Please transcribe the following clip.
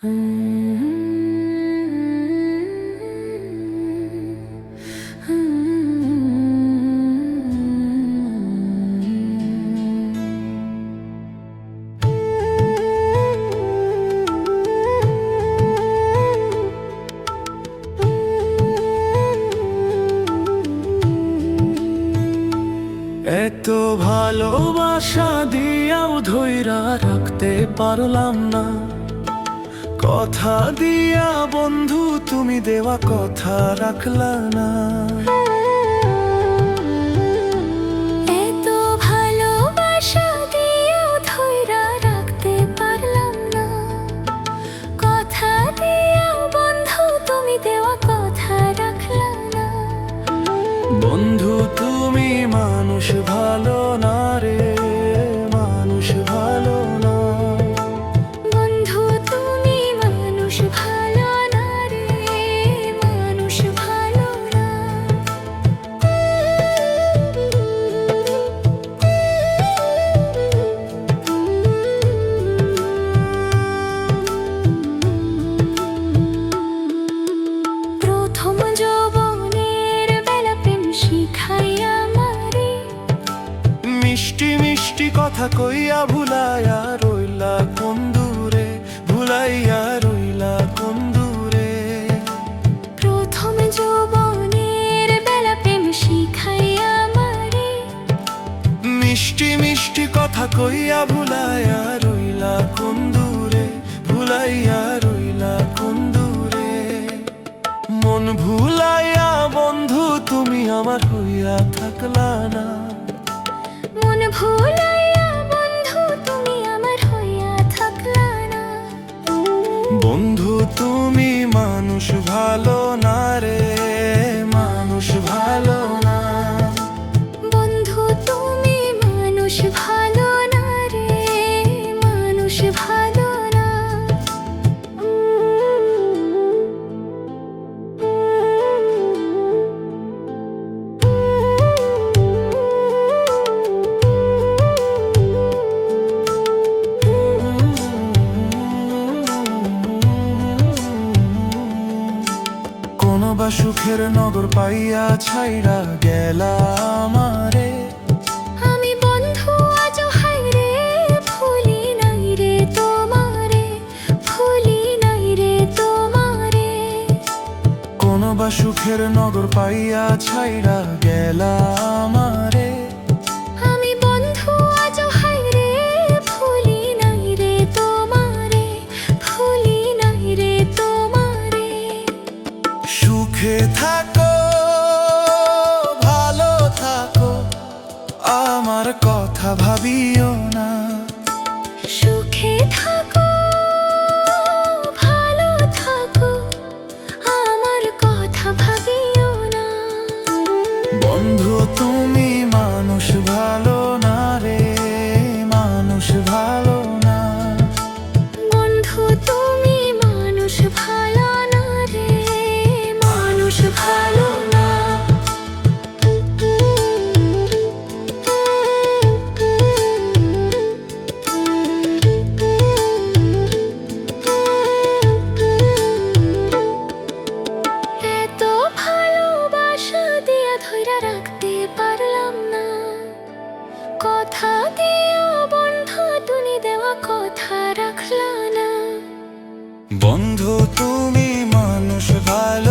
এত ভালোবাসা দিয়াও ধইরা রাখতে পারলাম না। কথা দিয়া বন্ধু তুমি দেওয়া কথা রাখলা না। এত ভালোবাসা দিয়াও ধইরা রাখতে পারলাম না। কথা দিয়া বন্ধু তুমি দেওয়া কথা রাখলা না। বন্ধু তুমি মানুষ ভালো না রে, মানুষ ভালো না। বন্ধু তুমি মানুষ ভালো না রে, মানুষ ভালো না। প্রথম যৌবনের বেলা প্রেম শিখাইয়া মারে, মিষ্টি মিষ্টি কথা কইয়া ভুলাইয়া রইলা কোন দূরে, ভুলাইয়া রইলা কোন দূরে। প্রথম যৌবনের বেলা প্রেম শিখাইয়া মারে, মিষ্টি মিষ্টি কথা কইয়া ভুলাইয়া রইলা কোন দূরে, ভুলাইয়া রইলা কোন দূরে। মন ভুলাইয়া বন্ধু তুমি আমার হইয়া থাকলা না। মন ভুলাইয়া বন্ধু তুমি আমার হইয়া থাকলা না। বন্ধু তুমি মানুষ ভালো না রে, মানুষ ভালো না। বন্ধু তুমি মানুষ ভালো না রে, মানুষ ভালো না। কোন বা সুখের নগর পাইয়া ছাইরা গেলা আমারে। আমি বন্ধু আজ হায়রে ভুলি নাই রে তোমারে, ভুলি নাই রে তোমারে। কোন বা সুখের নগর পাইয়া ছাইরা গেলা আমারে। আমি বন্ধু আজ হায়রে ভুলি নাই রে তোমারে, ভুলি নাই রে তোমারে। সুখে থাকো, ভালো থাকো, আমার কথা ভাবিও না। সুখে থাকো, ভালো থাকো, আমার কথা ভাবিও না। বন্ধু তুমি মানুষ ভালো না রে, মানুষ ভালো না। বন্ধু তুমি মানুষ ভালো না রে, মানুষ ভালো না। এত ভালোবাসা দিয়া ধইরা রাখতে পারলাম না। কথা দিয়া বন্ধু তুমি দেওয়া কথা রাখলা না। বন্ধু তুমি মানুষ ভালো